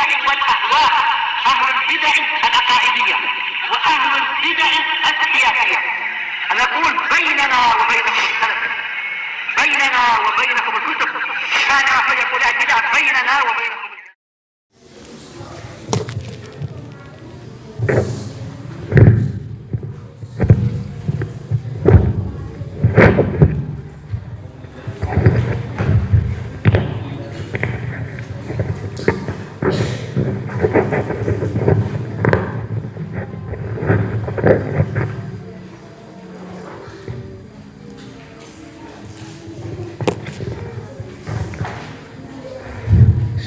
البدع والأهواء، أهل البدع العقائدية وأهل البدع السياسية. نقول بيننا وبينكم السلف، بيننا وبينكم الكتب، كان فيقول البدع بيننا وبينكم.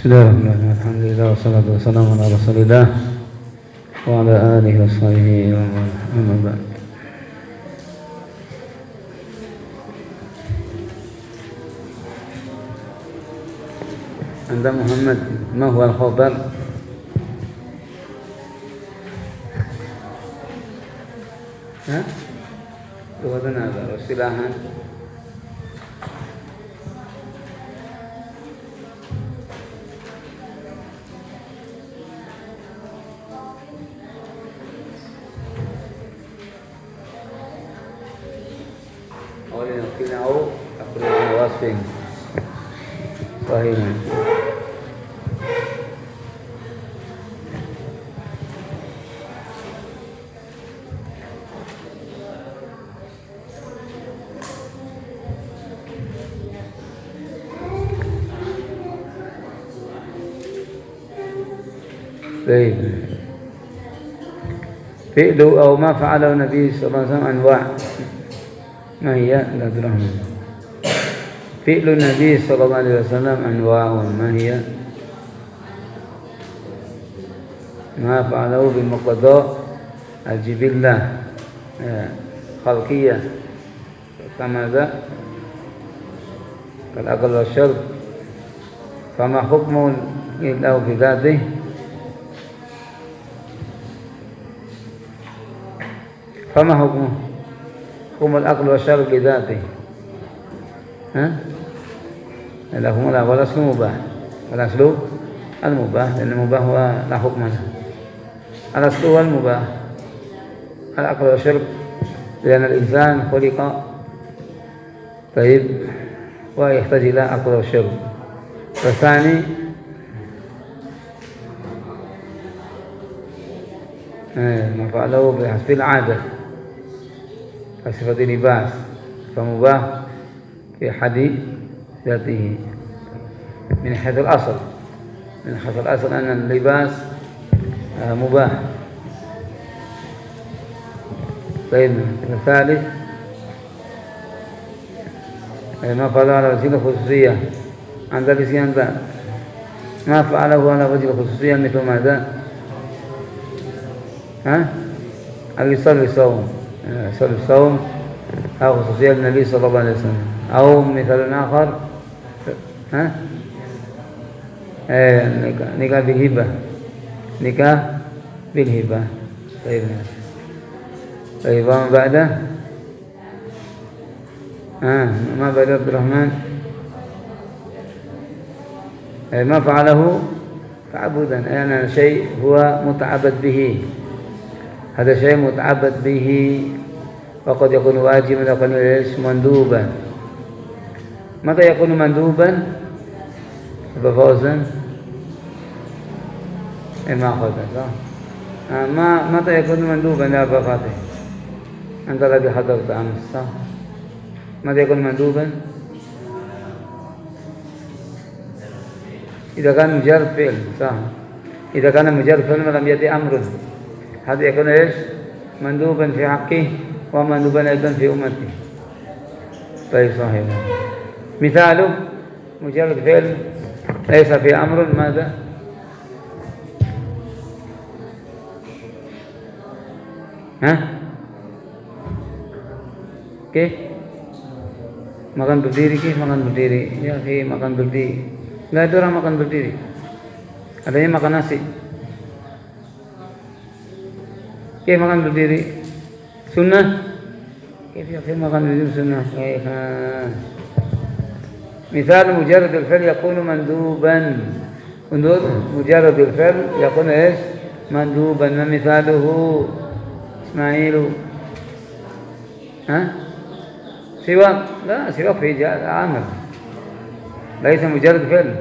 Bismillahirrahmanirrahim. Alhamdulillah wassalatu wassalamu ala Rasulillah wa ala alihi washabihi wa man amma ba'd. Anda Muhammad, ma huwa al-khabar? Lughatan apa? Istilahan? Sahih. Baik. Fi'lu atau ma fa'alahu Nabi sallallahu alaihi wasallam anwa'. Ma hiya Abdurrahman? Fi'lu Nabi sallallahu alaihi wasallam anwa'un, ma hiya? Ma fa'alahu bi muqtada al-jibillah khalqiyah kama za kal aql wa syarb, fama hukmu illa bi dzatihi, fama hukmu al-aql wa syarb bi dzatihi. الأصل والأصل مباح، والأصل المباح، لأن المباح هو لا حكم له. الأصل هو المباح، الأكل والشرب، لأن الإنسان خلق طيب ويحتاج إلى أكل والشرب. والثاني ما فعله بحسب العادة كصفة لباس، فمباح في حد ذاته من حيث الأصل، من حيث الأصل أن اللباس مباح. طيب الثالث ما فعله على وجه الخصوصية، عند الإسيان ما فعله على وجه الخصوصية مثل ماذا؟ الوصال بالصوم، الوصال بالصوم أو خصوصية النبي صلى الله عليه وسلم، أو مثال آخر nikah bil hibah, nikah bil hibah. Baik. Baik, ma ba'da? Ma ba'da Abdurrahman? ما فعله تعبدا، يعني شيء هو متعبد به، هذا شيء متعبد به، وقد يكون واجبا وقد يكون مندوبا. متى يكون مندوبا؟ أبا فوزا ما أخذت متى يكون مندوبا يا أبا فاتح؟ أنت الذي حضرت أمس صح؟ متى يكون مندوبا؟ إذا كان مجرد فعل صح؟ إذا كان مجرد فعل ولم يأتي أمر، هذا يكون إيش؟ مندوبا في حقه ومندوبا أيضا في أمته. طيب صحيح. مثاله مجرد فعل ليس في أمر، ماذا؟ Oke? Makan berdiri, makan berdiri. Ya, makan berdiri. Enggak ada orang makan berdiri. Adanya makan nasi. Makan berdiri. Sunnah. makan berdiri sunnah. Misal mujarrad al-fi'l yakunu manduban Untuk mujaradul fi'l yakun ايش مندوبا مثاله اسماعيل ها سواك لا سواك في عمل ليس مجرد فعل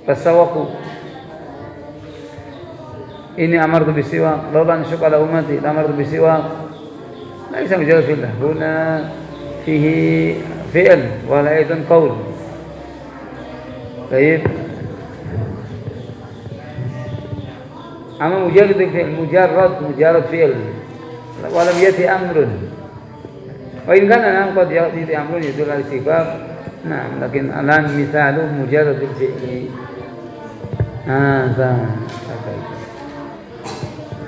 فالسواق إني أمرت بالسواك لولا أن أشق على أمتي لأمرت بالسواك ليس مجرد فعل هنا فيه فعل ولا أيضا قول طيب أما مجرد فعل مجرد فعل ولم يأتي أمر وإن كان نعم قد يأتي أمر يدل على الاستحباب نعم لكن الآن مثاله مجرد الفعل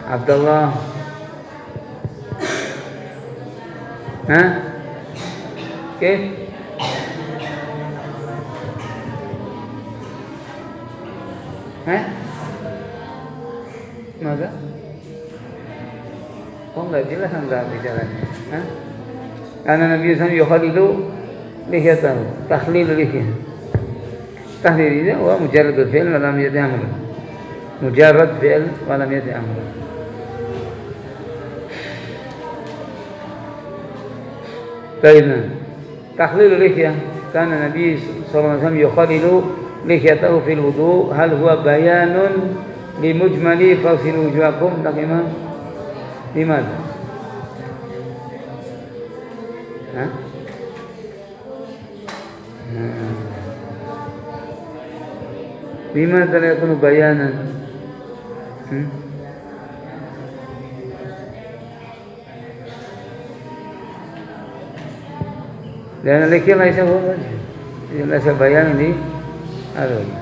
عبد الله كيف ماذا kok nggak jelas anda bicaranya karena Nabi SAW yukhalilu lihiyatahu takhlil lihiyah tahlil ini wa mujarrad fi'l wa lam yati amr mujarrad fi'l wa lam yati amr baiknya takhlil lihiyah karena Nabi SAW yukhalilu lihiyatahu fil wudu hal huwa bayanun limujmali fasilu wujuhakum takimah لماذا؟ لماذا لا يكون بيانا؟ لأن الذكر ليس هو الوجه ليس بيانا للوجه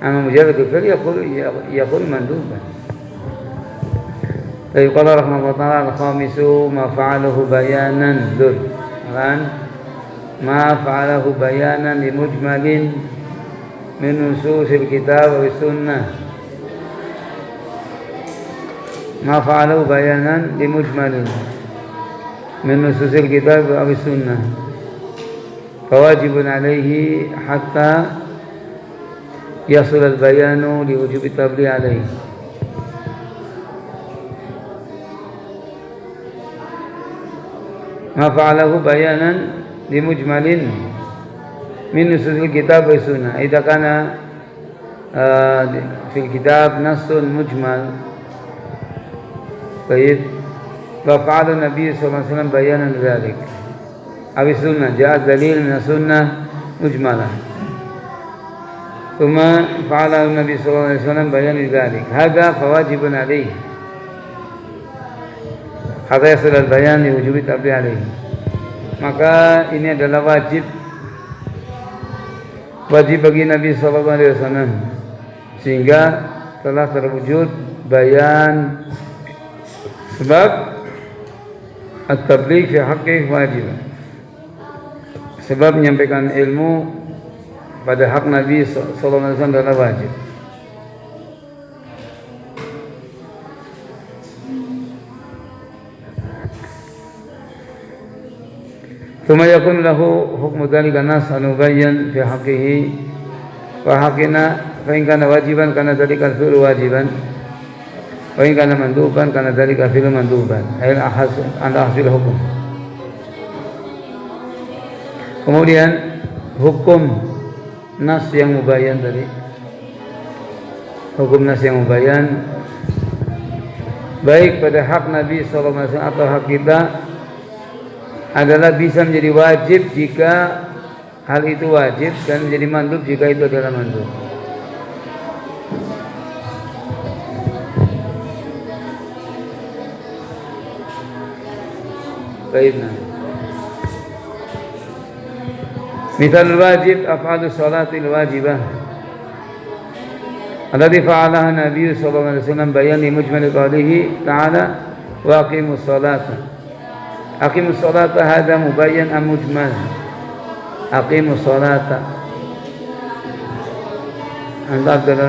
أما مجرد الفعل يقول مندوبا قال رحمه الله تعالى الخامس ما فعله بيانا ذل الآن ما فعله بيانا لمجمل من نصوص الكتاب والسنة ما فعله بيانا لمجمل من نصوص الكتاب أو السنة فواجب عليه حتى يصل البيان لوجوب التبليغ عليه ما فعله بيانا لمجمل من نصوص الكتاب والسنة إذا كان في الكتاب نص مجمل طيب ففعل النبي صلى الله عليه وسلم بيانا ذلك أو السنة جاء دليل من السنة مجملا ثم فعل النبي صلى الله عليه وسلم بيان ذلك هذا فواجب عليه hatta yasul al-bayan li wujubi tabligh alaihi maka ini adalah wajib bagi Nabi sallallahu alaihi wasallam sehingga telah terwujud bayan sebab at-tabligh fi haqqi wajib sebab menyampaikan ilmu pada hak Nabi sallallahu alaihi wasallam adalah wajib. ثم يكون له حكم ذلك الناس المبين في حقه وحقنا فإن كان واجبا كان ذلك الفعل واجبا وإن كان مندوبا كان ذلك الفعل مندوبا أي عند أحد الحكم. Kemudian hukum nas yang mubayyan tadi, hukum nas yang mubayyan baik pada hak Nabi SAW atau hak kita adalah bisa menjadi wajib jika hal itu wajib dan menjadi mandub jika itu adalah mandub. Baiklah. Misal wajib af'alus salatil wajibah alladhi fa'alaha Nabi sallallahu alaihi wasallam bayan li mujmal qawlihi ta'ala wa aqimus salata. Aqimus salata hadha mubayyan am mujmal? Aqimus salata. Anda adalah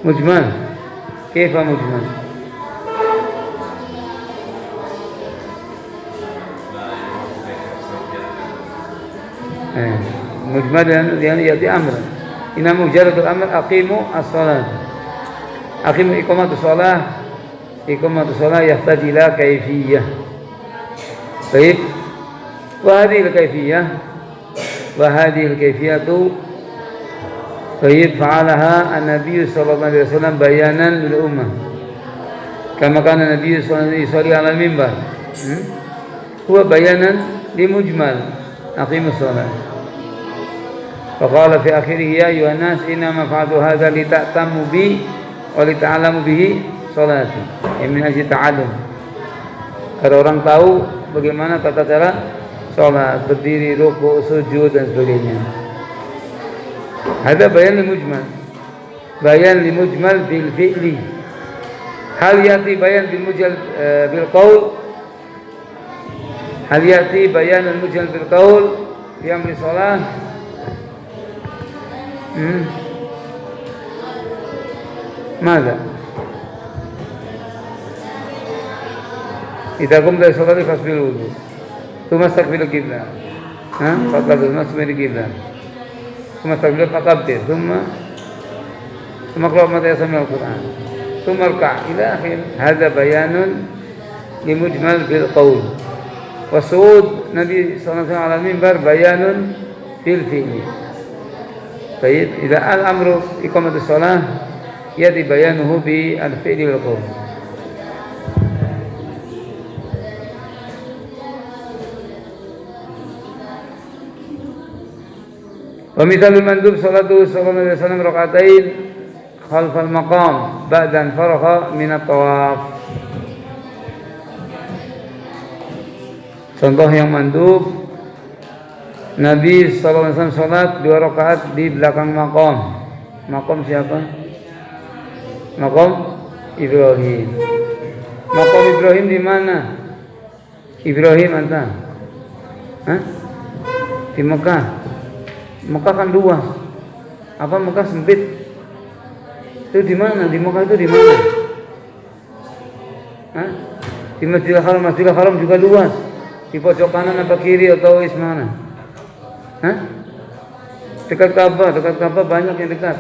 mujmal. Kaifa mujmal? Mujmalan yani yati amran. Inna mujarradul amr aqimu as-salat. Aqimu iqamatus shalah. Iqamatus shalah yahtaj ila kaifiyah. Baik. Wa hadhihi al-kaifiyah wa hadhihi al-kaifiyatu baik fa'alaha an-nabiy sallallahu alaihi wasallam bayanan lil ummah. Kama kana nabiy sallallahu alaihi wasallam ala mimbar. Huwa bayanan li mujmal aqimus shalah. Faqala fi akhirih ya ayuhan nas inna ma fa'altu hadza li ta'tamu bi wa li ta'lamu bihi salati. Min ajli ta'allum. Agar orang tahu bagaimana tata cara salat, berdiri, rukuk, sujud dan sebagainya. Ada bayan li mujmal. Bayan li mujmal bil fi'li. Hal yati bayan bil mujmal bil qaul. Hal yati bayan al mujmal bil qaul fi amri shalah. ماذا؟ إذا قمت بالصلاة فاسبغ الوضوء ثم استقبل القبلة فقبل ثم استقبل القبلة ثم استقبل فكبر ثم اقرأ ما تيسر من القرآن ثم اركع إلى آخره. هذا بيان لمجمل بالقول. والصعود النبي صلى الله عليه وسلم على المنبر بيان بالفعل. طيب إذا الأمر إقامة الصلاة يأتي بيانه بالفعل والقول. ومثال المندوب صلاته صلى الله عليه وسلم ركعتين خلف المقام بعد أن فرغ من الطواف. Contoh yang mandub, Nabi SAW sholat 2 rakaat di belakang maqam. Maqam siapa? Maqam Ibrahim. Maqam Ibrahim di mana? Ibrahim anta? Di Mekah. Mekah kan luas. Apa Mekah sempit? Itu di mana? Di Mekah itu di mana? Di Masjidil Haram. Masjidil Haram juga luas. Di pojok kanan apa kiri atau mana? Dekat Ka'bah banyak yang dekat.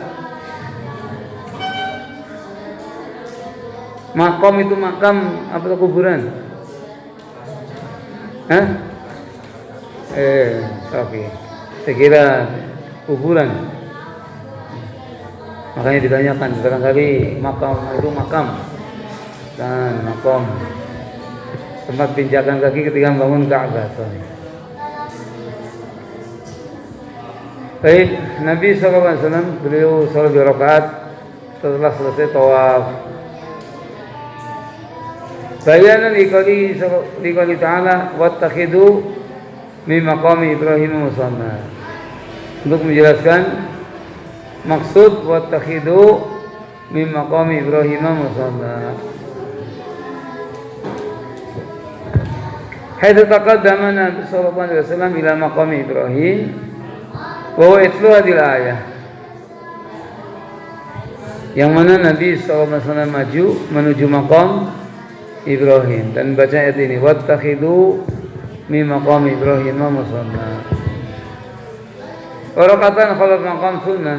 Makom itu makam apa kuburan? Oke. Saya kira kuburan. Makanya ditanyakan barangkali makam itu makam dan makom tempat pinjakan kaki ketika membangun Ka'bah. Baik, Nabi SAW beliau sholat 2 rakaat setelah selesai tawaf. Bayanan liqali ta'ala wattakhidu min maqami Ibrahim musalla. Untuk menjelaskan maksud wattakhidu min maqami Ibrahim musalla. Haitsu taqaddama Nabi sallallahu alaihi wasallam ila maqami Ibrahim wa itlu hadil ayah. Yang mana Nabi SAW maju menuju maqam Ibrahim dan baca ayat ini wattakhidu min maqam Ibrahim musalla. Rakatan khalaf maqam sunnah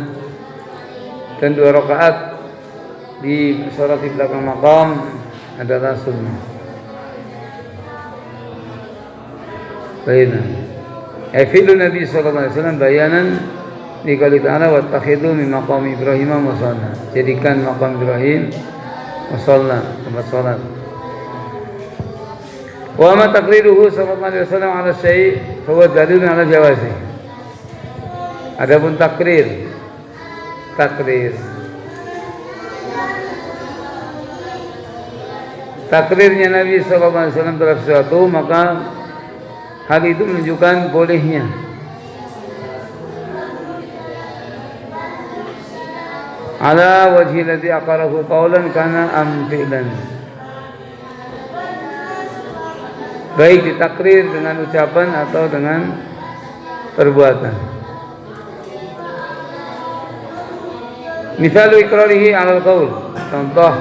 dan 2 rakaat di salat di belakang maqam adalah sunnah. Baik. Fi'lu Nabi sallallahu alaihi wasallam bayanan liqauli ta'ala wattakhidhu min maqami Ibrahim musalla. Jadikan maqam Ibrahim musalla, tempat salat. Wa ma taqriruhu sallallahu alaihi wasallam ala syai' fa huwa dalilun ala jawazi. Adapun takrir takrirnya Nabi sallallahu alaihi wasallam terhadap sesuatu, maka hal itu menunjukkan bolehnya. Ala wajhi alladhi aqarahu qawlan kana am fi'lan. Baik ditakrir dengan ucapan atau dengan perbuatan. Misalu iqrarihi 'ala al-qaul. Contoh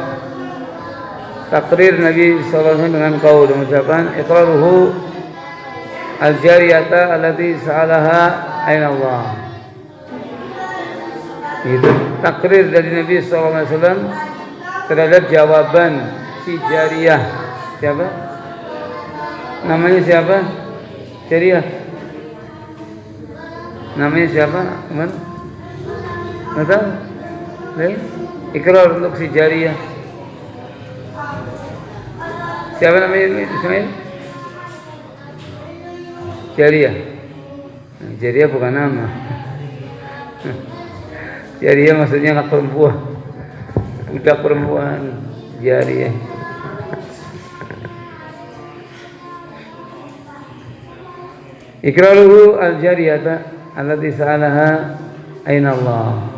takrir Nabi sallallahu alaihi wasallam dengan qaul, dengan ucapan iqraruhu al-jariyata allati sa'alaha aina Allah. Itu takrir dari Nabi SAW terhadap jawaban si jariyah. Siapa? Namanya siapa? Jariyah. Namanya siapa? Teman? Nggak tahu? Ikrar untuk si jariyah. Siapa namanya Ismail? Jariyah. Jariyah bukan nama. Jariyah maksudnya anak perempuan. Budak perempuan. Jariyah. Ikraruhu al-jariyata allati sa'alaha aina Allah.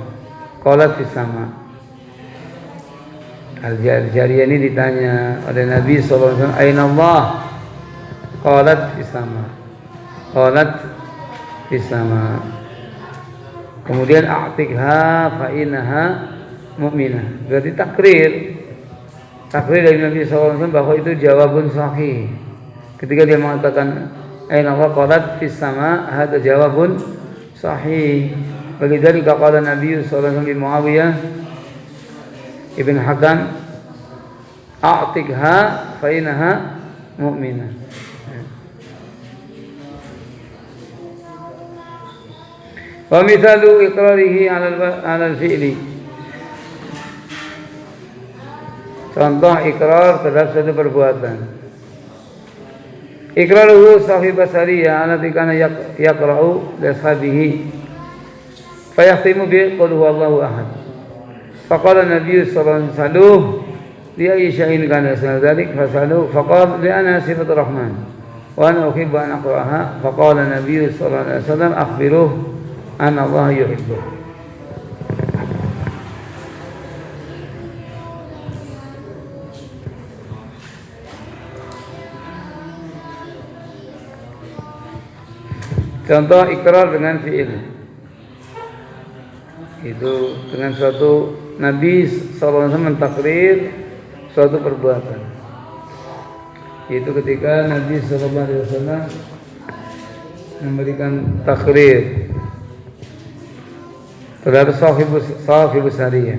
Qalat fis sama. Al-jariyah ini ditanya oleh Nabi sallallahu alaihi wasallam, aina Allah? Qalat fis sama. Qalat fis sama. Kemudian a'tikha fa innaha mu'minah. Berarti takrir dari Nabi sallallahu alaihi wasallam bahwa itu jawabun sahih. Ketika dia mengatakan aina Allah qalat fis sama, hada jawabun sahih. Walidzalika qala Nabi sallallahu alaihi wasallam li Muawiyah ibn Hakam, a'tikha fa innaha mu'minah. Wa mithalu iqrarihi 'ala al-fi'li. Contoh ikrar terhadap suatu perbuatan. Iqraruhu sahib basariyah allati kana yaqra'u li ashabihi fa yahtimu bi qul huwallahu ahad. Faqala Nabi sallallahu alaihi wasallam li ayyi shay'in kana dzalik fasalu faqala li ana sifatur rahman wa ana uhibbu an aqra'aha faqala Nabi sallallahu alaihi wasallam akhbiruhu anna Allah yuhibbu. Contoh ikrar dengan fi'il. Itu dengan suatu Nabi SAW mentakrir suatu perbuatan. Itu ketika Nabi SAW memberikan takrir terhadap sahibus sariyah.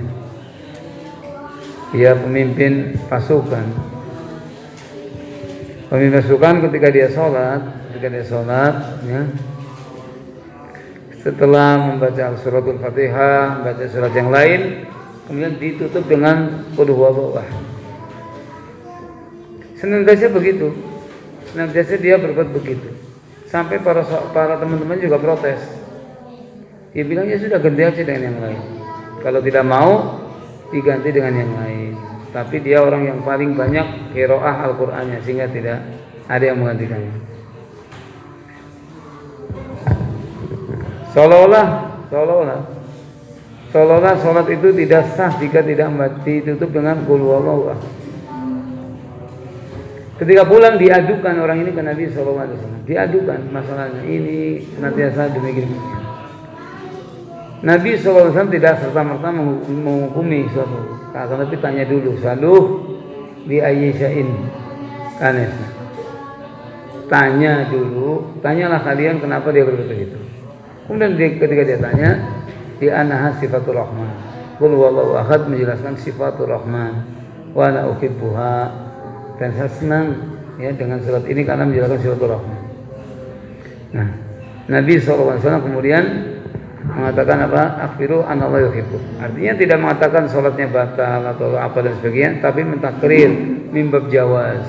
Dia pemimpin pasukan. Pemimpin pasukan ketika dia sholat, ya, setelah membaca suratul Fatihah, membaca surat yang lain, kemudian ditutup dengan qul huwallahu ahad. Senantiasa begitu. Senantiasa dia berbuat begitu. Sampai para teman-teman juga protes. Dia bilang ya sudah ganti aja dengan yang lain. Kalau tidak mau diganti dengan yang lain. Tapi dia orang yang paling banyak qiraah Al-Qur'annya sehingga tidak ada yang menggantikannya. Seolah-olah sholat itu tidak sah jika tidak ditutup dengan qul huwallahu ahad. Ketika pulang diadukan orang ini ke Nabi sallallahu alaihi wasallam. Diadukan masalahnya ini senantiasa demikian. Nabi sallallahu alaihi wasallam tidak serta-merta menghukumi suatu. Tapi tanya dulu, saluh bi ayyi syai'in kanes. Tanya dulu, tanyalah kalian kenapa dia berkata itu. Kemudian ketika dia tanya, di anaha sifatur rahman. Qul huwallahu ahad menjelaskan sifatur rahman. Wa ana uhibbuha, dan saya senang ya dengan surat ini karena menjelaskan sifatur rahman. Nah, Nabi SAW kemudian mengatakan apa? Akhbiru anna Allah yuhibbu. Artinya tidak mengatakan salatnya batal atau apa dan sebagainya, tapi mentakrir mimbab jawaz.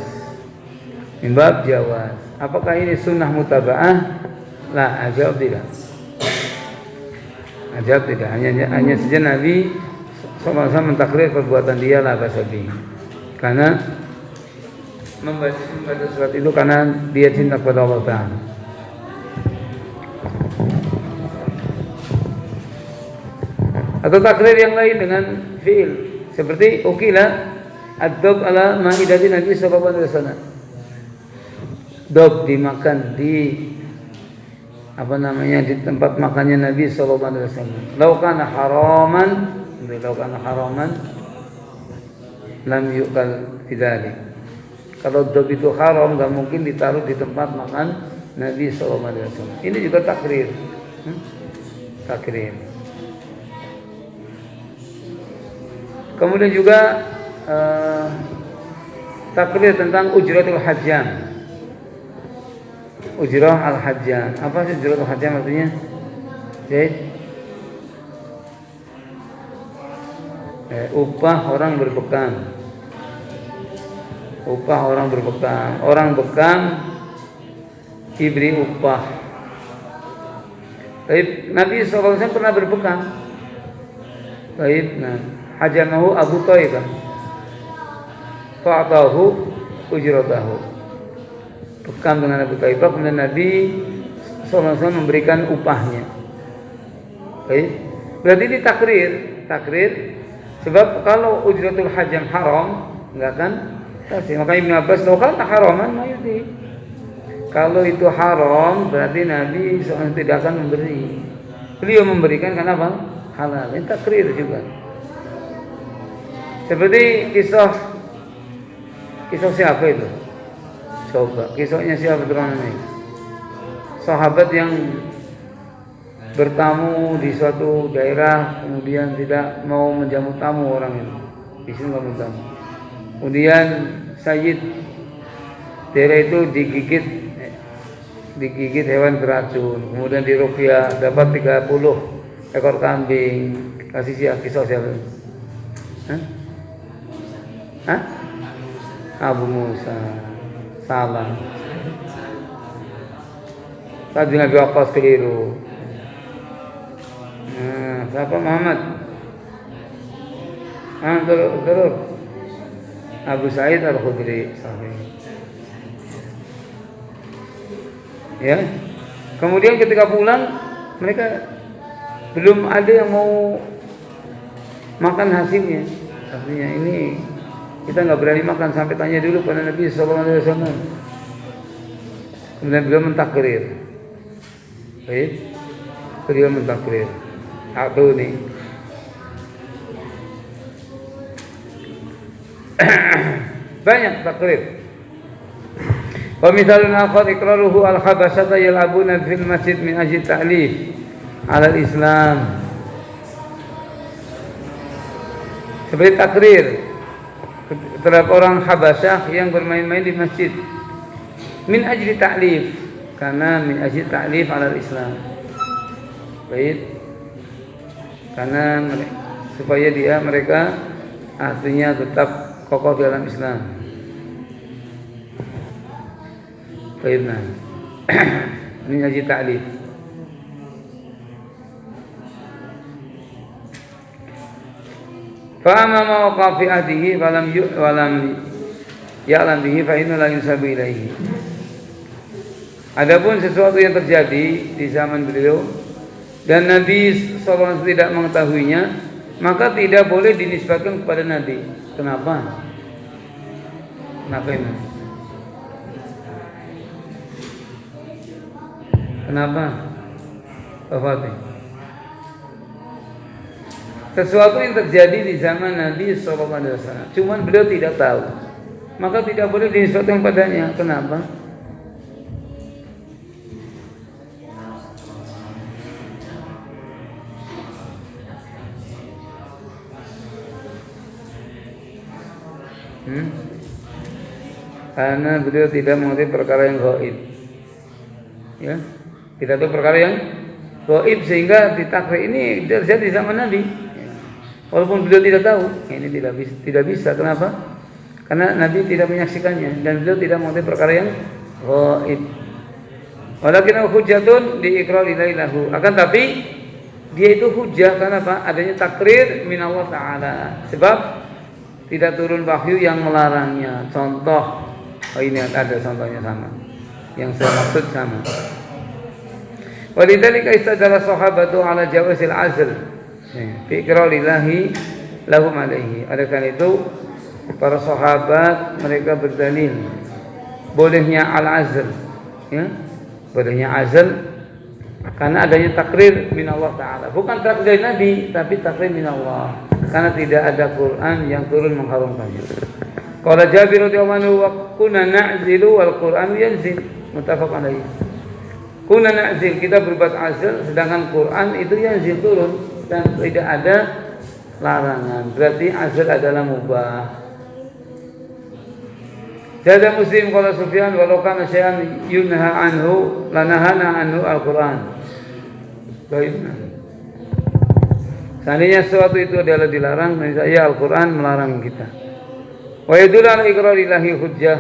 Mimbab jawaz. Apakah ini sunnah mutaba'ah? La, jawab tidak. Jawab tidak, hanya saja Nabi SAW mentakrir perbuatan dia lah basabi. Karena membaca surat itu karena dia cinta kepada Allah Ta'ala. Atau takrir yang lain dengan fi'il seperti ukila ad-dab ala ma'idati Nabi sallallahu alaihi wasallam. Dab dimakan di di tempat makannya Nabi sallallahu alaihi wasallam. Lau kana haraman lam yuqal bidzalik. Kalau dab itu haram enggak mungkin ditaruh di tempat makan Nabi sallallahu alaihi wasallam. Ini juga takrir, Takrir. Kemudian juga takrir tentang ujratul hajjam. Ujrah al-hajjam. Apa sih ujratul hajjam artinya? Zaid? Upah orang berbekam. Upah orang berbekam. Orang bekam diberi upah. Baik, Nabi SAW pernah berbekam. Baik, nah, hajamahu Abu Thaibah. Fa'atahu ujratahu. Bekam dengan Abu Thaibah, kemudian Nabi SAW memberikan upahnya. Baik, berarti ini takrir. Sebab kalau ujratul hajam haram, enggak kan? Maka Ibnu Abbas kan haraman mayuti. Kalau itu haram, berarti Nabi SAW tidak akan memberi. Beliau memberikan karena apa? Halal. Ini takrir juga. Seperti kisah siapa itu? Coba, kisahnya siapa ini? Sahabat yang bertamu di suatu daerah, kemudian tidak mau menjamu tamu orang itu. Di sini nggak mau tamu. Kemudian Sayyid daerah itu digigit hewan beracun. Kemudian di Ruqyah dapat 30 ekor kambing. Kisah siapa? Hah? Abu Musa. Salah. Tadi Nabi Waqqas keliru. Siapa Muhammad? Terus. Abu Sa'id Al-Khudri. Sahih. Ya. Kemudian ketika pulang mereka belum ada yang mau makan hasilnya. Artinya ini kita nggak berani makan sampai tanya dulu pada Nabi SAW. Kemudian beliau mentakrir. Baik. Beliau mentakrir. Atau nih. Banyak takrir. Wa misalun akhar iqraruhu al-khabasata yal'abuna fil masjid min ajli ta'lif 'ala al-Islam. Seperti takrir terhadap orang Habasyah yang bermain-main di masjid min ajli ta'lif, karena min ajli ta'lif 'ala al-Islam. Baik. Karena supaya mereka artinya tetap kokoh dalam Islam. Baiklah. Ini ngaji ta'lif. Fa amma ma waqa fi ahdihi walam ya'lam bihi fa inna la yunsabu ilaihi. Adapun sesuatu yang terjadi di zaman beliau dan Nabi SAW tidak mengetahuinya, maka tidak boleh dinisbatkan kepada Nabi. Kenapa? Kenapa ini? Kenapa? Pak Fatih. Sesuatu yang terjadi di zaman Nabi SAW, cuman beliau tidak tahu, maka tidak boleh dinisbatkan padanya. Kenapa? Karena beliau tidak mengerti perkara yang gaib. Ya, tidak tahu perkara yang gaib sehingga ditakrir ini terjadi di zaman Nabi. Ya. Walaupun beliau tidak tahu, ini tidak bisa. Kenapa? Karena Nabi tidak menyaksikannya dan beliau tidak mengerti perkara yang gaib. Walakin hujjatun di iqrar ilaihi. Akan tapi dia itu hujjah karena apa? Adanya takrir min Allah Ta'ala. Sebab tidak turun wahyu yang melarangnya. Contoh, ini ada contohnya sama. Yang saya maksud sama. Walidzalika istadalla sahabatu ala jawazil azl fi iqrarillahi lahum alaihi. Oleh karena itu para sahabat mereka berdalil bolehnya al-azl, ya, bolehnya azl karena adanya takrir min Allah Ta'ala. Bukan takrir Nabi, tapi takrir min Allah. Karena tidak ada Quran yang turun mengharumkannya. Qala Jabir radhiyallahu anhu wa kunna na'zilu wal Qur'an yanzil. Muttafaq alaih. Huna na'zil, kita berbuat azil, sedangkan Quran itu yanzil turun dan tidak ada larangan. Berarti azil adalah mubah. Jada Muslim qala Sufyan walau kana syai'an yunha anhu lanahana anhu al-Quran. Baik. Seandainya sesuatu itu adalah dilarang, niscaya Al-Quran melarang kita. Wa yadullu ala iqrarillahi hujjah.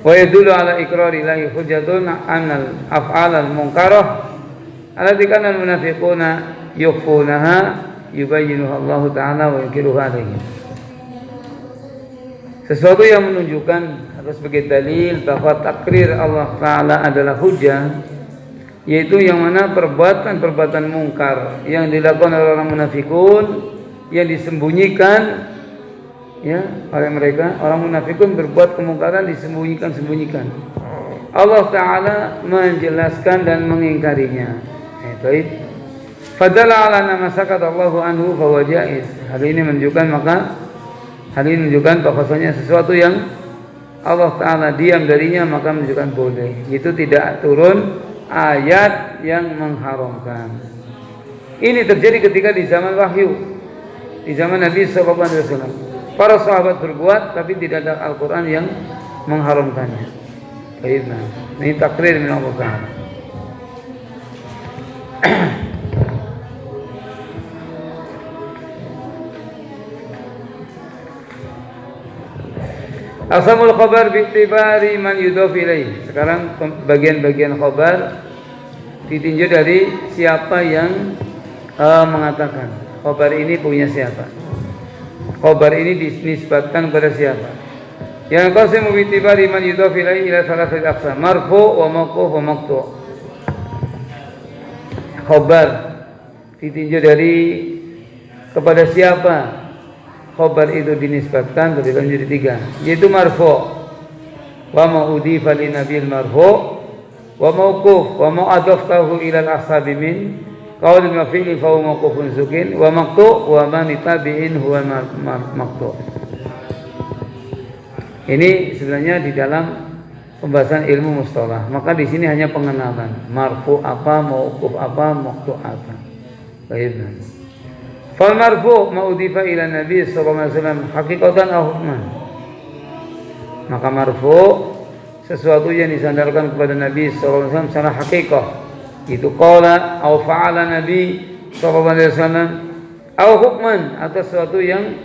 Wa yadullu ala iqrarillahi hujjatun anal af'alal munkarah allati kana al-munafiquna yukhfunaha yubayyinuha Allah Ta'ala wa yukiruha alaihim. Sesuatu yang menunjukkan atau sebagai dalil bahwa takrir Allah Ta'ala adalah hujjah, yaitu yang mana perbuatan-perbuatan mungkar yang dilakukan oleh orang munafikun yang disembunyikan ya oleh mereka. Orang munafikun berbuat kemungkaran disembunyikan. Allah Ta'ala menjelaskan dan mengingkarinya. Baik. Fadalla ala nama sakatallahu anhu fahuwa jaiz. Hal ini menunjukkan bahwasanya sesuatu yang Allah Ta'ala diam darinya maka menunjukkan boleh. Itu tidak turun ayat yang mengharamkan. Ini terjadi ketika di zaman wahyu, di zaman Nabi SAW. Para sahabat berbuat tapi tidak ada Al-Quran yang mengharamkannya. Baiklah, ini takrir min Allah Ta'ala. Asamul khabar bi'tibari man yudhaf ilaih. Sekarang bagian-bagian khabar ditinjau dari siapa yang mengatakan. Khabar ini punya siapa? Khabar ini dinisbatkan kepada siapa? Yang qasimu bi'tibari man yudhaf ilaih ila thalathati aqsam, marfu' wa mawquf wa maqtu'. Khabar ditinjau dari kepada siapa khabar itu dinisbatkan terbagi menjadi tiga, yaitu marfu' wa ma udhifa li nabil marfu' wa mawquf wa ma adaftahu ila al-ashabi min qaulin wa fi'lin fa huwa mawqufun sukin wa maqtu' wa ma nitabi'in huwa maqtu'. Ini sebenarnya di dalam pembahasan ilmu mustalah. Maka di sini hanya pengenalan marfu' apa, mawquf apa, maqtu' apa. Baik. Fal marfu' ma udhifa ila Nabi sallallahu alaihi wasallam haqiqatan aw hukman. Maka marfu' sesuatu yang disandarkan kepada Nabi sallallahu alaihi wasallam secara hakikat. Itu qala aw fa'ala Nabi sallallahu alaihi wasallam aw hukman, atau sesuatu yang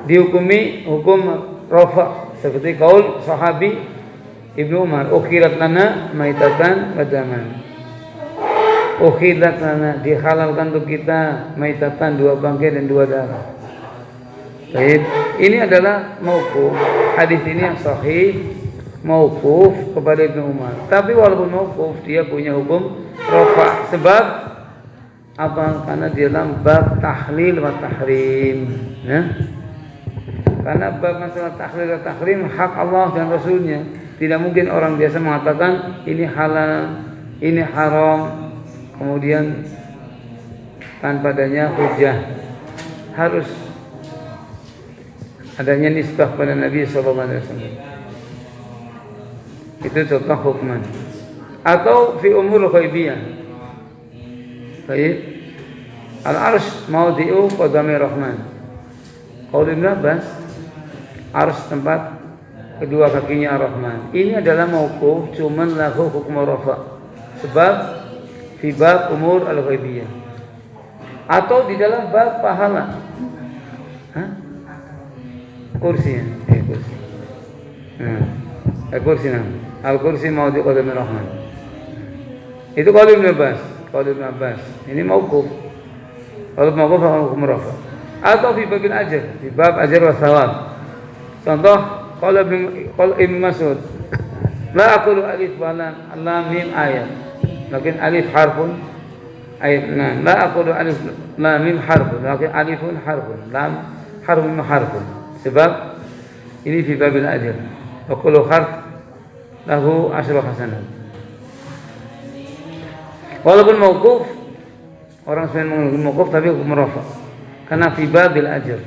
dihukumi hukum rafa, seperti qaul sahabi Ibnu Umar, ukhirat lana maitatan wa daman. Ukhirat lana, dihalalkan untuk kita maitatan, dua bangkai dan dua darah. Baik, ini adalah mauquf. Hadis ini yang sahih mauquf kepada Ibnu Umar. Tapi walaupun mauquf, dia punya hukum rafa. Sebab apa? Karena dia dalam bab tahlil wa tahrim. Ya? Karena bab masalah tahlil wa tahrim hak Allah dan Rasulnya. Tidak mungkin orang biasa mengatakan ini halal, ini haram, kemudian tanpa adanya hujjah. Harus adanya nisbah pada Nabi SAW. Itu contoh hukman. Atau fi umur ghaibiyah. Baik. Al-arsh maudi'u qadami rahman. Qaul Ibn Abbas, arsh tempat kedua kakinya Ar-Rahman. Ini adalah mauquf, cuman lahu hukum rafa. Sebab fi bab umur al-ghaibiyah. Atau di dalam bab pahala. Kursi ya, kursi. Kursi Al-kursi maudi qadami Rahman. Itu qaul Ibn Abbas. Ini mauquf. Kalau mauquf hukum rafa. Atau fi babil ajr, fi bab ajr wa thawab. Contoh qala Ibnu Mas'ud, la aqulu alif wa lam mim ayat, lakin alif harfun ayat. La aqulu alif lam mim harfun, lakin alifun harfun, lam harfun harfun. Sebab ini fi babil ajr. Wa kullu harf lahu asyru hasanat. Walaupun mauquf, orang selain menggunakan mauquf tapi hukum rafa. Karena fi babil ajr.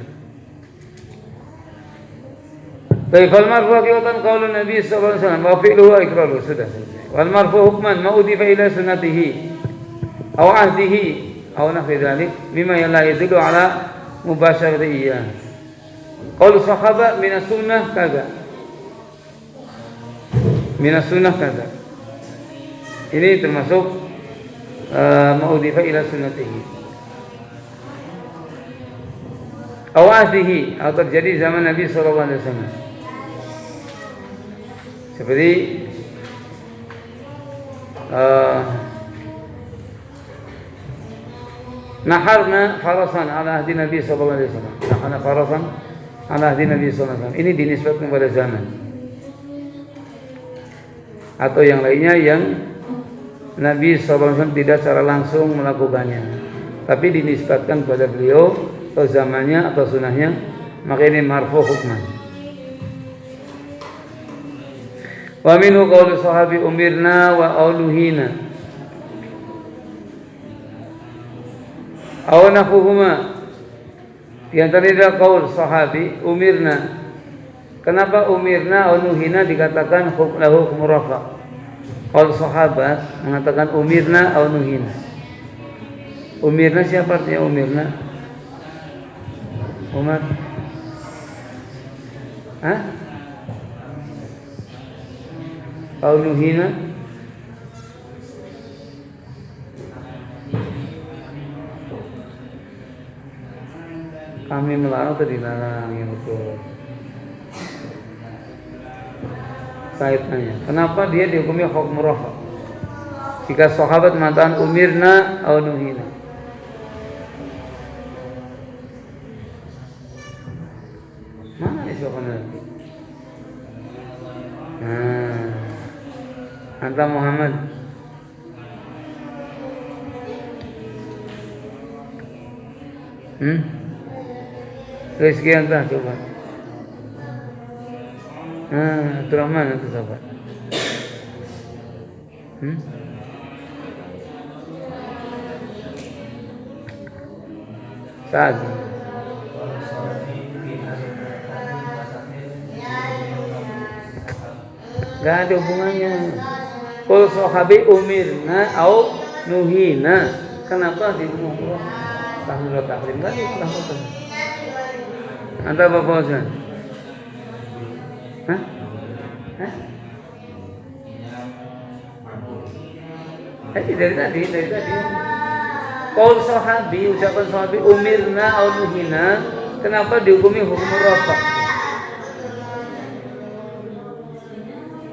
Baik, fal marfu haqiqatan qaulun Nabi sallallahu alaihi wasallam wa fi'luhu iqraruhu sudah. Wal marfu hukman ma udifa ila sunnatihi aw ahdihi aw nahwi dzalik bima la yadullu ala mubasharati iyyah. Qaul sahaba min as-sunnah kaza. Min as-sunnah kaza. Ini termasuk ma udifa ila sunnatihi. Aw ahdihi atau terjadi zaman Nabi sallallahu alaihi wasallam. Seperti naharna farasan ala ahdi Nabi sallallahu alaihi wasallam. Naharna farasan ala ahdi Nabi sallallahu alaihi wasallam. Ini dinisbatkan pada zaman. Atau yang lainnya yang Nabi sallallahu alaihi wasallam tidak secara langsung melakukannya, tapi dinisbatkan pada beliau atau zamannya atau sunnahnya, maka ini marfu hukman. Wa minhu qaulu sahabi umirna wa auluhina aw nahuhuma. Di antara qaul sahabi umirna. Kenapa umirna aw nuhina dikatakan lahu hukm rafa? Qaul sahabat mengatakan umirna aw nuhina. Umirna siapa artinya umirna? Umar? Hah? Nuhina kami melarang atau dilarang yang betul kaitannya. Kenapa dia dihukumi hukm rafa? Jika sahabat mengatakan umirna atau nuhina, mana jawabannya? Anta Muhammad. Rezeki anta coba. Abdurrahman itu coba. Saad. Gak ada hubungannya. Qul sahabi umirna au nuhina. Kenapa dihukum tahmil tahrim? Enggak itu. Anta apa Fauzan? Hah? Dari tadi. Qul sahabi, ucapan sahabi umirna au nuhina. Kenapa dihukumi hukum rafa?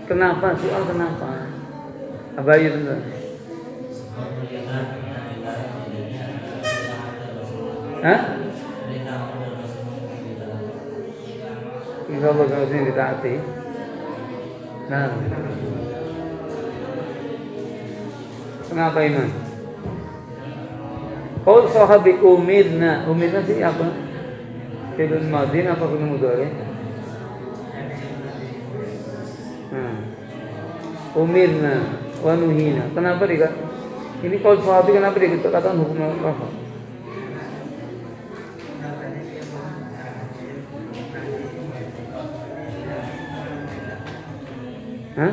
Kenapa? Soal kenapa? Abayu benar. Hah? Insya Allah kalau sini ditaati. Nah, kenapa Iman? Qaul sahabi umirna. Umirna sih apa? Fi'il madhi apa fi'il mudhari? Umirna wa nuhina. Kenapa dia? Ini qaul sahabi kenapa dia katakan hukum rafa? Hah?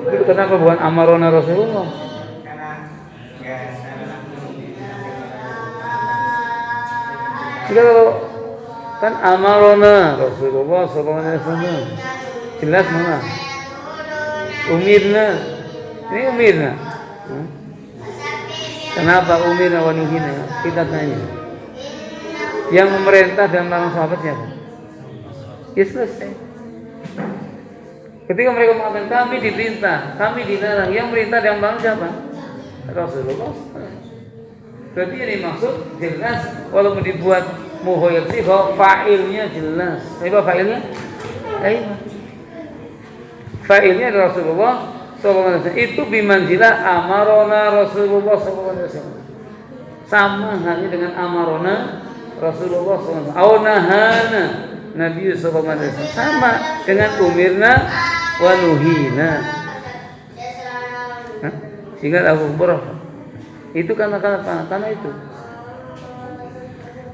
Itu kenapa bukan amarona Rasulullah? Kalau kan amarona Rasulullah SAW jelas mana? Umirna, ini umirna. Kenapa umirna wa nuhina? Kita tanya. Yang memerintah dan melarang sahabat siapa? Ya selesai. Ketika mereka mengatakan kami diperintah, kami dilarang, yang perintah dan melarang siapa? Rasulullah. Berarti ini maksud jelas, walaupun dibuat muhoyir sih, bahwa fa'ilnya jelas. Apa fa'ilnya? Fa'ilnya adalah Rasulullah SAW. Itu bimanzilah amarona Rasulullah SAW. Sama halnya dengan amarona Rasulullah SAW. Aunahana Nabi SAW. Sama dengan umirna wa nuhina. Sehingga Abu Hurairah itu karena itu.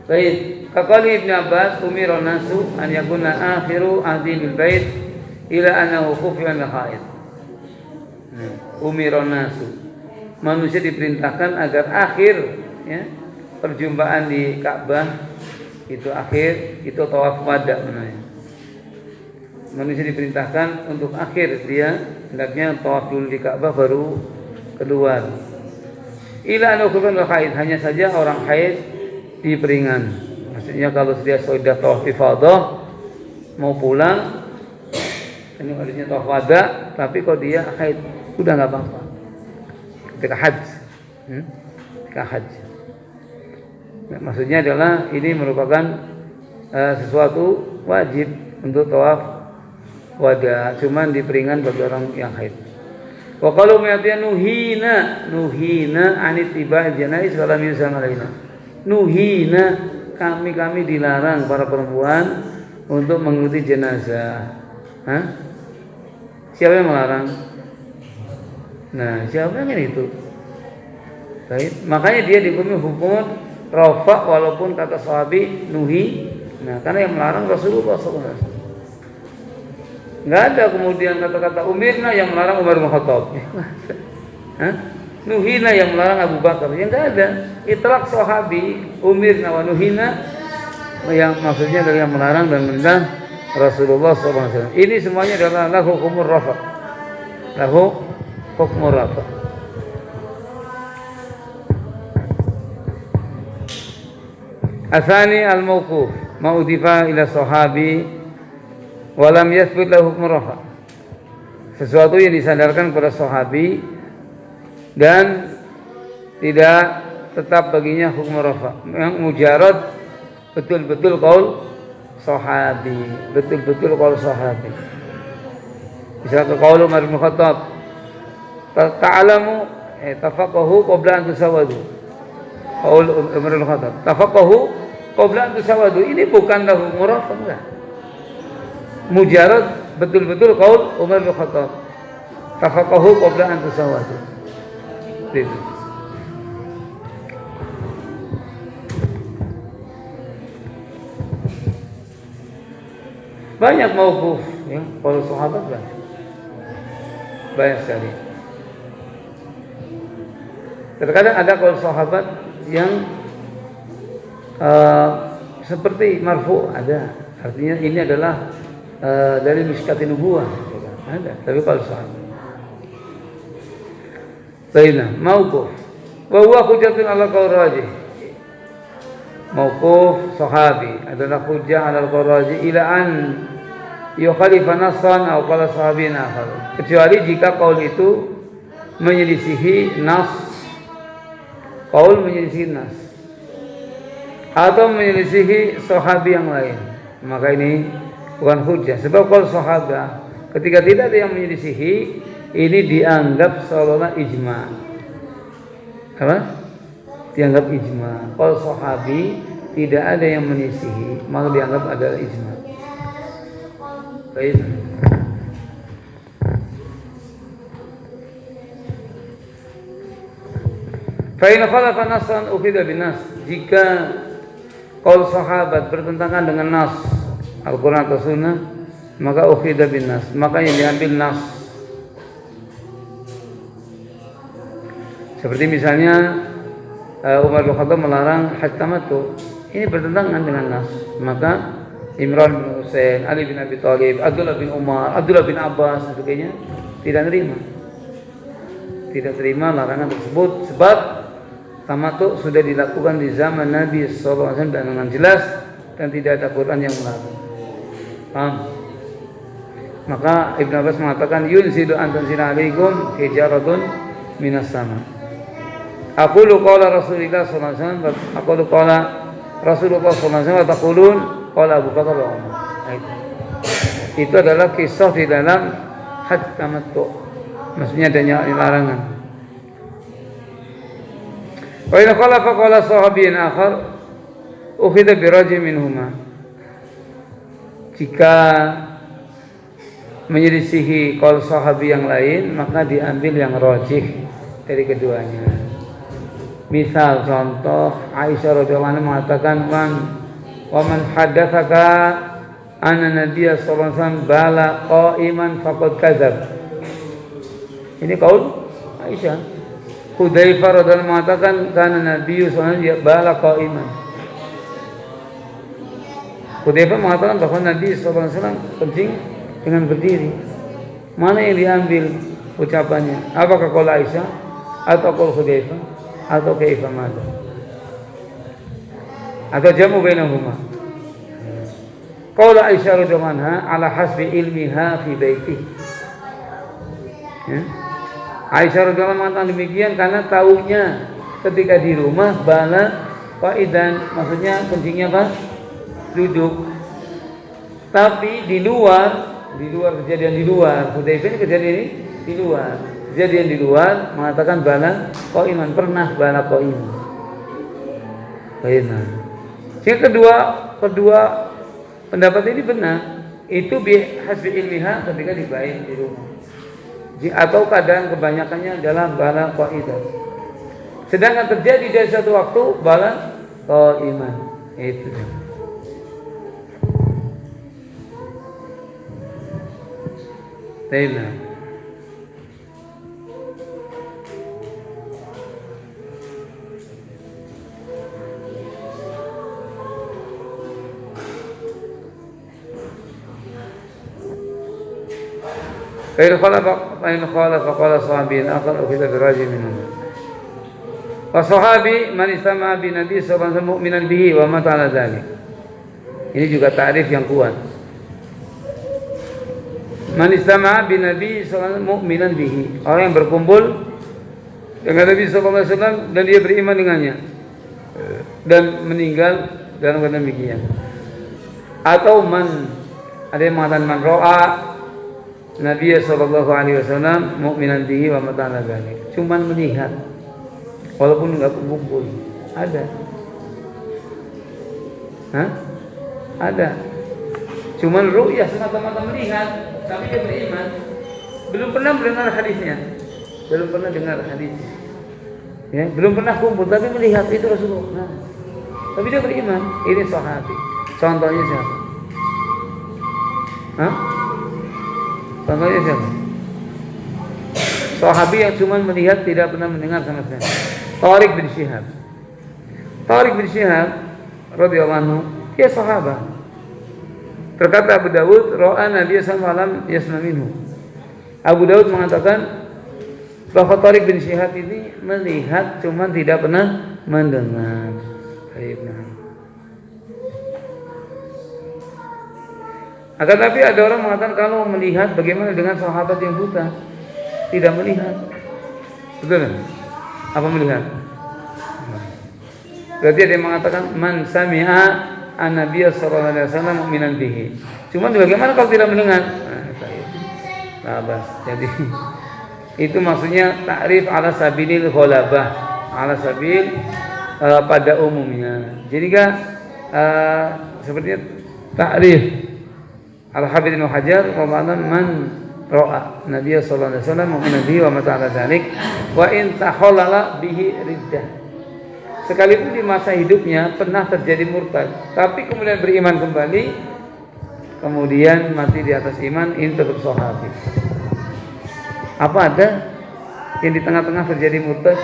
Baik, kaqali Ibnu Abbas umiran nasu an yakuna akhiru ahdi bil bait ila annahu khufiya al haid. Umiran nasu. Manusia diperintahkan agar akhir ya, perjumpaan di Ka'bah itu akhir, itu tawaf wada namanya. Manusia diperintahkan untuk akhir dia hendaknya tawaf dulu di Ka'bah baru keluar. Ila annahu khufiya al haid, hanya saja orang haid diperingan. Maksudnya kalau dia sudah tawaf ifadah mau pulang, ini harusnya tawaf wada, tapi kalau dia haid udah nggak apa-apa. Ketika haji, ketika haji. Nah, maksudnya adalah ini merupakan sesuatu wajib untuk tawaf wada, cuman diperingan bagi orang yang haid. Wa qalu ma'tiya nuhina anit tiba'il janaiz wa lam yusam alaina. Nuhina, kami dilarang para perempuan untuk mengikuti jenazah. Hah? Siapa yang melarang? Nah, siapa yang itu? Baik, makanya dia dihukumi hukum rafa walaupun kata sahabi nuhi. Nah, karena yang melarang Rasulullah SAW. Enggak ada kemudian kata-kata umirna yang melarang Umar bin Khattab. Hah? Nuhina yang melarang Abu Bakar, yang enggak ada. Itlaq sahabi umirna wa nuhina yang maksudnya dari yang melarang dan menentang Rasulullah SAW. Ini semuanya adalah lahu hukumur rafa. Lahu hukumur rafa. Asani al-mawquf ma'udifa ila sahabi wa lam yathbut lahu hukumur rafa. Sesuatu yang disandarkan kepada sahabi dan tidak tetap baginya hukum rafa. Yang mujarad betul-betul qaul sahabi, betul-betul qaul sahabi. Misalnya qaul Umar bin Khattab, ta'alamu tafaqahu qabla an tusawadu. Qaul Umar bin Khattab, tafaqahu qabla an tusawadu. Ini bukanlah hukum rafa, enggak. Mujarad betul-betul qaul Umar bin Khattab, tafaqahu qabla an tusawadu. Banyak mauquf ya, para sahabat banyak sekali. Terkadang ada kalau sahabat yang seperti marfu ada, artinya ini adalah dari miskatin nubuwah ada, tapi kalau sahabat baina mauquf wa huwa hujjatun ala qaul rajih. Mauquf sahabi adalah hujjah ala qaul rajih ila an yukhalifa nassan aw qala sahabin akhar, kecuali jika qaul itu menyelisihi nas, qaul menyelisihi nas atau menyelisihi sahabi yang lain, maka ini bukan hujjah. Sebab qaul sahabat ketika tidak ada yang menyelisihi, ini dianggap seolah-olah ijma. Apa? Dianggap ijma. Kalau sahabi tidak ada yang menyisihi, maka dianggap adalah ijma. Baik. Fa in khalafa nassan ukhidha bin nas. Jika qaul sahabat bertentangan dengan nas Al-Qur'an atau Sunnah, maka ukhidha bin nas, maka yang diambil nas. Seperti misalnya Umar bin Khattab melarang haji tamattu, ini bertentangan dengan nas, maka Imran bin Husain, Ali bin Abi Thalib, Abdullah bin Umar, Abdullah bin Abbas dan sebagainya tidak terima larangan tersebut, sebab tamattu sudah dilakukan di zaman Nabi SAW dengan jelas dan tidak ada Quran yang melarang. Paham? Maka Ibn Abbas mengatakan yunzilu antanzila alaikum hijaratun minas sama. Aqulu qala Rasulullah sallallahu alaihi wasallam, aqulu qala Rasulullah sallallahu alaihi wasallam, taqulun qala Abu Bakar wa Umar. Itu adalah kisah di dalam haji tamattu. Maksudnya adanya larangan. Wa in qala fa qala sahabiyyun akhar ukhidha bi rajul minhuma. Jika menyelisihi qaul sahabi yang lain, maka diambil yang rajih dari keduanya. Misal contoh Aisyah radhiyallahu anha mengatakan wa man haddatsaka anna Nabiy sallallahu alaihi wasallam bala qa'iman faqad kadzab. Ini qaul Aisyah. Hudzaifah radhiyallahu anhu mengatakan kana Nabiy sallallahu alaihi wasallam bala qa'iman. Hudzaifah mengatakan bahwa Nabi sallallahu alaihi wasallam kencing dengan berdiri. Mana yang diambil ucapannya? Apakah qaul Aisyah atau qaul Hudzaifah atau kaifa madza? Atau jamu bainahuma? Qaul Aisyah radhiyallahu anha ala hasbi ilmiha fi baitihi. Ya. Aisyah radhiyallahu anha mengatakan demikian karena tahunya ketika di rumah bala qaidan, maksudnya kencingnya apa? Duduk. Tapi di luar kejadian di luar. Hudzaifah ini kejadian ini di luar. Kejadian di luar mengatakan bala qaiman, pernah bala qaiman. Baiklah. Yang kedua pendapat ini benar. Itu bi hasbi ilmiha ketika dibain di rumah. Atau keadaan kebanyakannya adalah bala qaidan. Sedangkan terjadi dari satu waktu bala qaiman. Itu. Baiklah. فإن خالف فقال صحابي آخر أخذ براجع منهم. وصحابي من استمع بنبي صلى الله عليه وسلم مؤمنا به ومات على ذلك. Ini juga ta'rif yang kuat. Man istama'a bin Nabi sallallahu alaihi wasallam mu'minan bihi. Orang yang berkumpul dengan Nabi sallallahu alaihi wasallam dan dia beriman dengannya dan meninggal dalam keadaan demikian. Atau ada yang mengatakan man ra'a Nabi sallallahu alaihi wasallam mu'minan bihi wa mata ala dzalik. Cuman melihat walaupun enggak kumpul. Ada. Ada. Cuman ru'yah semata-mata melihat, tapi dia beriman. Belum pernah mendengar hadisnya. Belum pernah dengar hadisnya. Ya, belum pernah kumpul tapi melihat itu Rasulullah. Tapi dia beriman. Ini sahabi. Contohnya siapa? Contohnya siapa? Sahabi yang cuma melihat tidak pernah mendengar sama sekali. Tariq bin Syihab. Tariq bin Syihab radhiyallahu anhu, dia sahabat. Berkata Abu Dawud, ra'a Nabi sallallahu alaihi wasallam yasma minhu. Abu Dawud mengatakan bahwa Tariq bin Syihab ini melihat cuma tidak pernah mendengar. Akan tapi ada orang mengatakan kalau melihat bagaimana dengan sahabat yang buta? Tidak melihat. Betul kan? Apa melihat? Berarti ada yang mengatakan man sami'a an-nabiy sallallahu alaihi wasallam mu'minan bihi. Cuma bagaimana kalau tidak mendengar? Jadi itu maksudnya ta'rif ala sabilil ghalabah, ala sabil pada umumnya. Jadi kan sepertinya ta'rif Al-Hafidz Ibnu Hajar mengatakan man ra'a Nabi sallallahu alaihi wasallam mu'minan bihi wa mata ala dzalik wa in tahallala bihi riddah. Sekalipun di masa hidupnya pernah terjadi murtad, tapi kemudian beriman kembali, kemudian mati di atas iman, ini tetap sahabi. Apa ada yang di tengah-tengah terjadi murtad?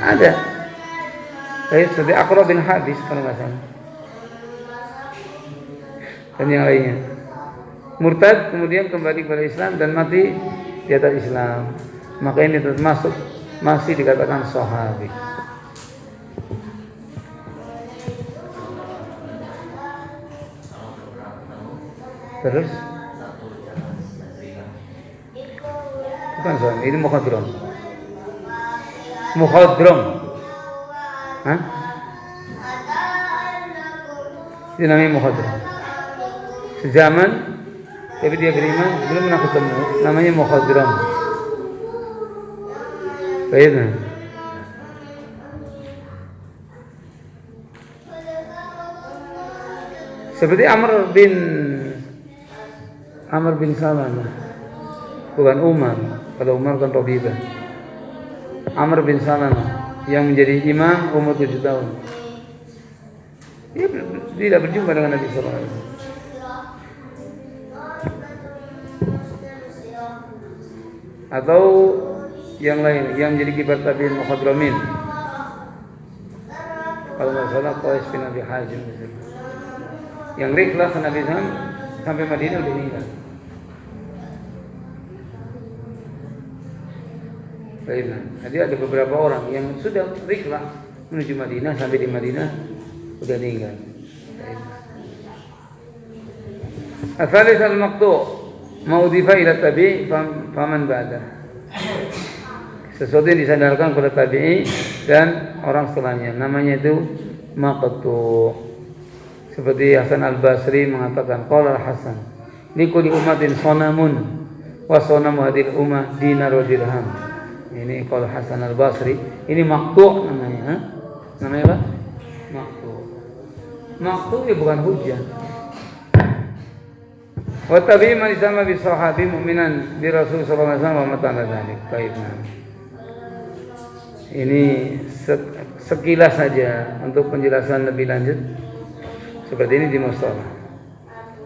Ada. Seperti Aqra bin Habis kalau nggak salah. Dan yang lainnya murtad kemudian kembali kepada Islam dan mati di atas Islam, maka ini termasuk masih dikatakan sahabi. Terus bukan sahabi, ini mukhadram. Ini namanya mukhadram. Sezaman tapi dia beriman, belum pernah ketemu, namanya mukhadram. Baiklah. Seperti Amr bin Salam, bukan Umar. Kalau Umar kan Rabibah. Amr bin Salam yang menjadi imam umur 7 tahun. Dia tidak berjumpa dengan Nabi sallallahu alaihi wasallam. Atau yang lain yang menjadi kibar tabi'in muhadramin. Kalau nggak salah Qais bin Abi Hazim misalnya. Yang rihlah ke Nabi SAW sampai Madinah udah meninggal. Baiklah. Jadi ada beberapa orang yang sudah rihlah menuju Madinah, sampai di Madinah udah meninggal. Al-thalith al-maqtu' ma'udhifa ila tabi' faman ba'dah. Sesuatu yang disandarkan kepada tabi'i dan orang setelahnya, namanya itu maqtu'. Seperti Hasan Al-Basri mengatakan, qala Hasan, likulli ummatin sonamun wa sonamu hadil ummah dinar wa dirham. Ini qala Hasan Al-Basri, ini maqtu' namanya, ha? Namanya apa? Maqtu'. Maqtu' ya bukan hujjah. Wa tabi'i man isama bi sahabi mu'minan bi Rasul sallallahu alaihi wasallam wa mata'ala dzalik. Baik. Ini sekilas saja untuk penjelasan lebih lanjut. Seperti ini di mustalah.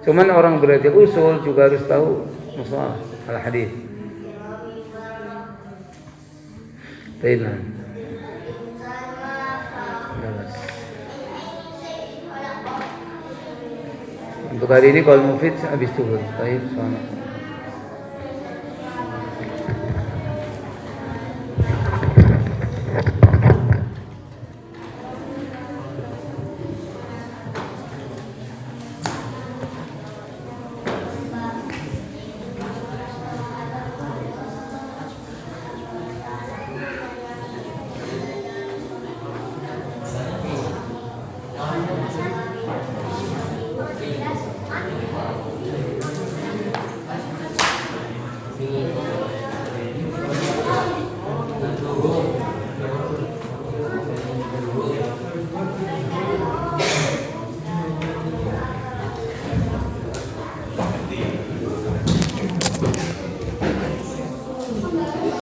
Cuman orang belajar usul juga harus tahu mustalah al-hadis. Baiklah. Untuk hari ini kalau mufid habis tuhur. Baik,